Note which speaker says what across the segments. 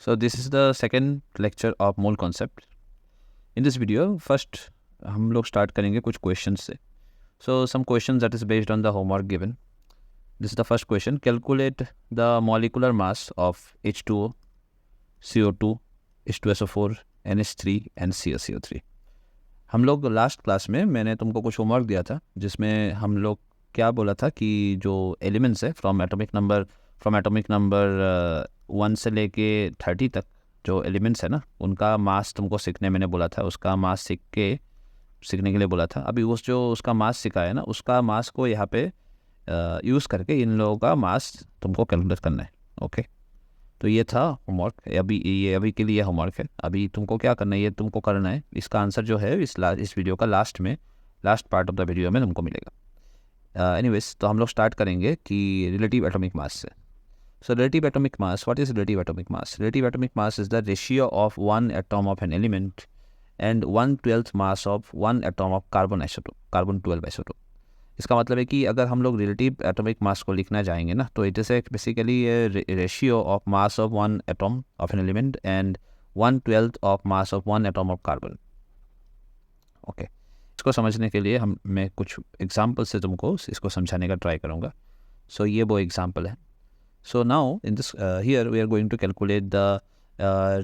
Speaker 1: So this is the second lecture of mole concept. In this video, first हम लोग start करेंगे कुछ questions से. So some questions that is based on the homework given. This is the first question. Calculate the molecular mass of H2O, CO2, H2SO4, NH3 and CaCO3. हम लोग last class में मैंने तुमको कुछ होमवर्क दिया था जिसमें हम लोग क्या बोला था कि जो एलिमेंट्स है फ्रॉम एटॉमिक नंबर 1 से लेके 30 तक जो एलिमेंट्स है ना उनका मास तुमको सीखने मैंने बोला था, उसका मास सीखने के लिए बोला था. अभी उसका मास सीखा है ना, उसका मास को यहाँ पे यूज़ करके इन लोगों का मास तुमको कैलकुलेट करना है. ओके, तो ये था होमवर्क. अभी के लिए होमवर्क है. अभी तुमको क्या करना है, ये तुमको करना है. इसका आंसर जो है इस वीडियो का last part of the video में तुमको मिलेगा. एनीवेज, तो हम लोग स्टार्ट करेंगे कि रिलेटिव एटॉमिक मास से. So relative atomic mass, what is relative atomic mass? Relative atomic mass is the ratio of one atom of an element and 1/12 mass of one atom of carbon 12 isotope. इसका मतलब है कि अगर हम लोग relative atomic mass को लिखना जाएंगे ना, तो it is basically ratio of mass of one atom of an element and 1/12 of mass of one atom of carbon. Okay, इसको समझने के लिए मैं कुछ एग्जाम्पल से तुमको इसको समझाने का ट्राई करूँगा. सो ये वो एग्जाम्पल है. So now in this here we are going to calculate the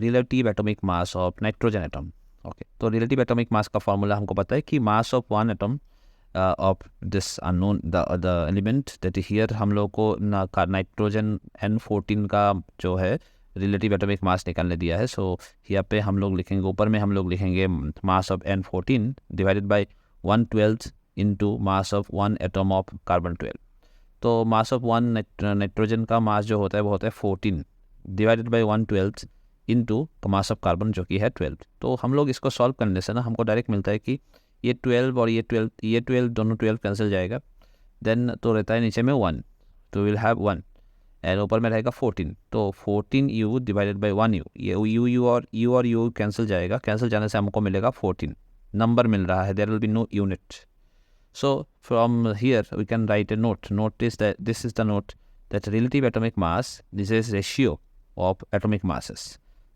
Speaker 1: relative atomic mass of nitrogen atom. Okay, तो relative atomic mass का formula हमको पता है कि mass of one atom of this unknown the element that here हम लोग को nitrogen N14 का जो है relative atomic mass निकालने दिया है. So यहाँ पे हम लोग लिखेंगे, ऊपर में हम लोग लिखेंगे mass of N14 divided by 1/12 into mass of one atom of carbon 12. तो मास ऑफ वन नाइट्रोजन का मास जो होता है वो होता है 14 divided by 1/12 into mass of carbon जो कि है 12. तो हम लोग इसको सॉल्व करने से ना हमको डायरेक्ट मिलता है कि ये 12 और ये 12 दोनों 12 कैंसिल जाएगा. देन तो रहता है नीचे में 1, तो विल हैव 1 एंड ऊपर में रहेगा 14. तो 14u डिवाइडेड बाई 1u, ये u और u कैंसिल जाएगा. कैंसिल जाने से हमको मिलेगा 14 नंबर मिल रहा है. There will be no unit. So from here we can write a note. Note is that this is the note that relative atomic mass, this is ratio of atomic masses.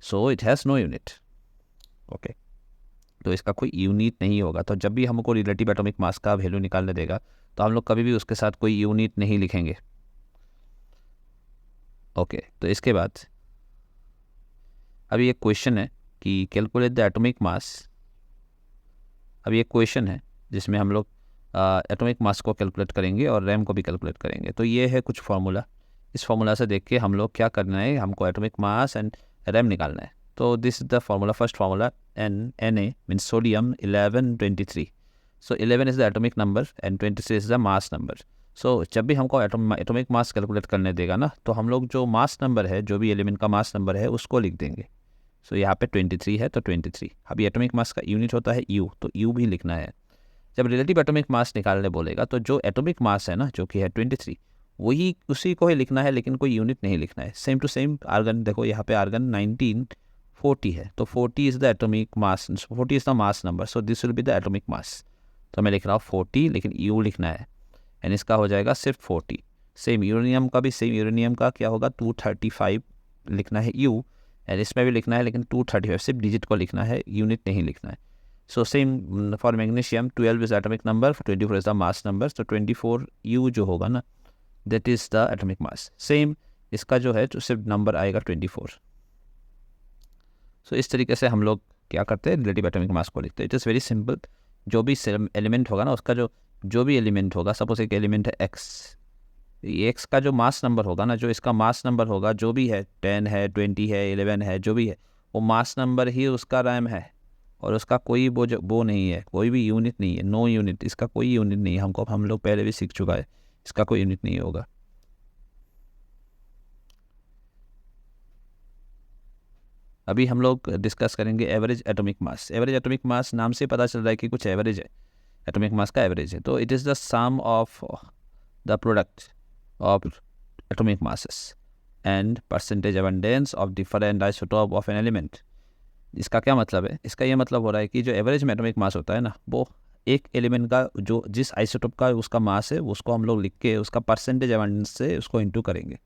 Speaker 1: So it has no unit. Okay. तो इसका कोई unit नहीं होगा. तो जब भी हमको relative atomic mass का वैल्यू निकालने देगा तो हम लोग कभी भी उसके साथ कोई यूनिट नहीं लिखेंगे. ओके, तो इसके बाद अभी एक क्वेश्चन है कि कैलकुलेट द एटॉमिक मास. अभी एक क्वेश्चन है जिसमें हम लोग एटॉमिक मास को कैलकुलेट करेंगे और रैम को भी कैलकुलेट करेंगे. तो ये है कुछ फार्मूला. इस फार्मूला से देख के हम लोग क्या करना है, हमको एटॉमिक मास एंड रैम निकालना है. तो this is the formula. First formula Na means sodium 1123. So 11 is the atomic number and 23 is the mass number. So जब भी हमको एटॉमिक मास कैलकुलेट करने देगा ना, तो हम लोग जो मास नंबर है, जो भी एलिमेंट का मास नंबर है, उसको लिख देंगे. सो यहाँ पे 23 है तो 23. अभी एटॉमिक मास का यूनिट होता है U, तो U भी लिखना है. जब रिलेटिव एटॉमिक मास निकालने बोलेगा तो जो एटॉमिक मास है ना, जो कि है 23, वही उसी को ही लिखना है, लेकिन कोई यूनिट नहीं लिखना है. सेम टू सेम आर्गन, देखो यहाँ पे आर्गन 1940 है, तो 40 is the atomic mass, 40 is the mass number. So this will be the atomic mass. तो मैं लिख रहा हूँ 40, लेकिन यू लिखना है एंड इसका हो जाएगा सिर्फ 40. सेम यूरेनियम का भी, सेम यूरेनियम का क्या होगा, 235 लिखना है यू एंड इसमें भी लिखना है, लेकिन 235 सिर्फ डिजिट को लिखना है, यूनिट नहीं लिखना है. So same for magnesium, 12 is atomic number, 24 is the mass number. So 24U जो होगा ना, that is the atomic mass. Same इसका जो है तो सिर्फ नंबर आएगा 24. So इस तरीके से हम लोग क्या करते हैं, रिलेटिव एटॉमिक मास को लिखते हैं. It is very simple. जो भी एलिमेंट होगा ना, उसका जो भी एलिमेंट होगा, सपोज एक एलिमेंट है X, X का जो मास नंबर होगा ना, जो इसका मास नंबर होगा, जो भी है 10 है, 20 है, 11 है, जो भी है, वो मास नंबर ही उसका रैम है और उसका कोई वो नहीं है, कोई भी यूनिट नहीं है. नो यूनिट, इसका कोई यूनिट नहीं है. हम लोग पहले भी सीख चुका है, इसका कोई यूनिट नहीं होगा. अभी हम लोग डिस्कस करेंगे average atomic mass. Average atomic mass नाम से पता चल रहा है कि कुछ एवरेज है, एटॉमिक मास का एवरेज है. तो it is the sum of the product of atomic masses and percentage abundance of different isotope of an element. इसका क्या मतलब है, इसका ये मतलब हो रहा है कि जो एवरेज में एटॉमिक मास होता है ना, वो एक एलिमेंट का जो जिस आइसोटोप का उसका मास है, उसको हम लोग लिख के उसका परसेंटेज अबंडेंस से उसको इंटू करेंगे.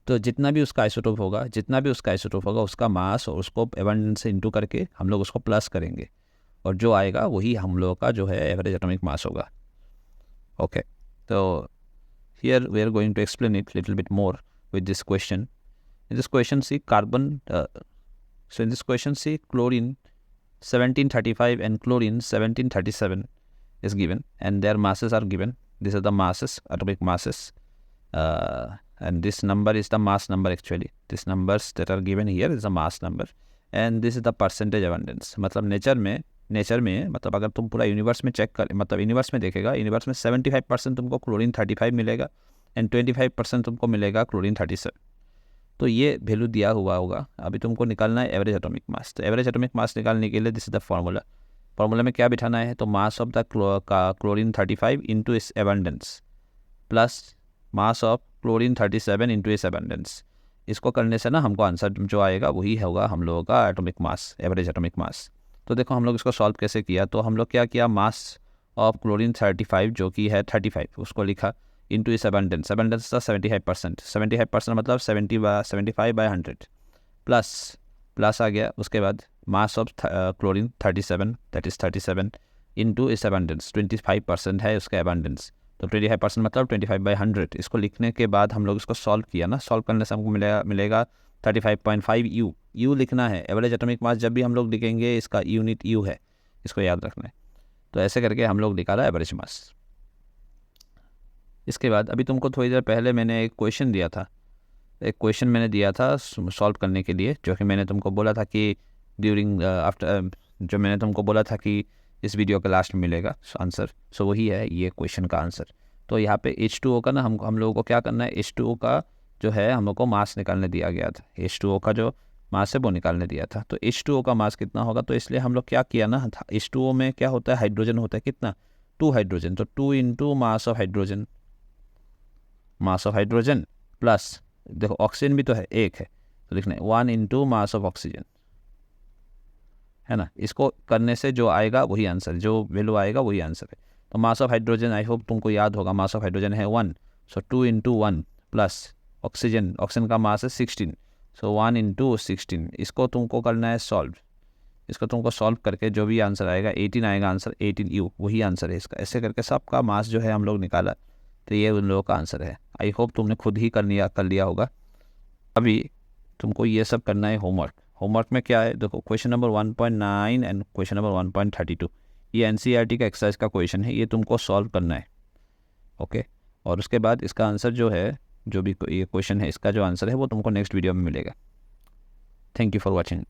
Speaker 1: तो जितना भी उसका आइसोटोप होगा उसका मास और उसको एबंडेंस से इंटू करके हम लोग उसको प्लस करेंगे, और जो आएगा वही हम लोगों का जो है एवरेज एटॉमिक मास होगा. ओके, तो here we are going to explain it little bit more with this question. In this question, see carbon. So in this question, see chlorine 1735 and chlorine 1737 is given, and their masses are given. These are the masses, atomic masses, and this number is the mass number actually. These numbers that are given here is the mass number, and this is the percentage abundance. मतलब nature में मतलब अगर तुम पूरा universe में check कर, मतलब universe में देखेगा, यूनिवर्स में 75% तुमको क्लोरीन 35 मिलेगा एंड 25% तुमको मिलेगा क्लोरीन 37. तो ये वैल्यू दिया हुआ होगा. अभी तुमको निकालना है एवरेज एटॉमिक मास. तो एवरेज एटॉमिक मास निकालने के लिए दिस इज द फार्मूला में क्या बिठाना है, तो mass of the chlorine 35 into इस abundance plus mass of chlorine 37 into इस एबंडेंस. इसको करने से ना हमको आंसर जो आएगा वही होगा हम लोगों का atomic mass, average atomic mass. तो देखो हम लोग इसको सॉल्व कैसे किया. तो हम लोग क्या किया, मास ऑफ क्लोरीन 35 जो कि है 35 उसको लिखा इंटू इस एबंडेंस था 75% मतलब 75/100 प्लस आ गया. उसके बाद मास of chlorine 37 that is 37 into इस एबंडेंस 25% है उसका एबंडेंस, तो 25% मतलब 25/100. इसको लिखने के बाद हम लोग इसको सॉल्व किया ना, सॉल्व करने से हमको मिलेगा 35.5 यू लिखना है. एवरेज एटॉमिक मास जब भी हम लोग लिखेंगे इसका यूनिट यू है, इसको याद रखना है. तो ऐसे करके हम लोग निकाला एवरेज मास. इसके बाद अभी तुमको थोड़ी देर पहले मैंने एक क्वेश्चन दिया था सॉल्व करने के लिए, जो कि मैंने तुमको बोला था कि जो मैंने तुमको बोला था कि इस वीडियो के लास्ट में मिलेगा आंसर. सो वही है ये क्वेश्चन का आंसर. तो यहाँ पे H2O का ना हम लोगों को क्या करना है, H2O का जो है हम लोग को मास निकालने दिया गया था. H2O का जो मास है वो निकालने दिया था. तो H2O का मास कितना होगा, तो इसलिए हम लोग क्या किया ना, H2O में क्या होता है, हाइड्रोजन होता है कितना, 2 हाइड्रोजन. तो 2 into mass of hydrogen plus देखो ऑक्सीजन भी तो है, एक है, तो लिखना है 1 इंटू मास ऑफ ऑक्सीजन, है ना. इसको करने से जो आएगा वही आंसर, जो वैल्यू आएगा वही आंसर है. तो mass of hydrogen I hope तुमको याद होगा, मास ऑफ हाइड्रोजन है 1, सो 2 इंटू 1 प्लस ऑक्सीजन का मास है 16, सो 1 इंटू 16. इसको तुमको करना है सॉल्व. इसको तुमको सॉल्व करके जो भी आंसर आएगा 18 आएगा आंसर, 18U वही आंसर है इसका. ऐसे करके सबका मास जो है हम लोग निकाला, तो ये उन लोगों का आंसर है. आई होप तुमने खुद ही कर लिया होगा. अभी तुमको ये सब करना है होमवर्क में क्या है, देखो question number 1.9 and question number 1.32 ये NCERT का एक्सरसाइज का क्वेश्चन है, ये तुमको सॉल्व करना है. ओके, और उसके बाद इसका आंसर जो है, जो भी ये क्वेश्चन है इसका जो आंसर है वो तुमको नेक्स्ट वीडियो में मिलेगा. Thank you for watching.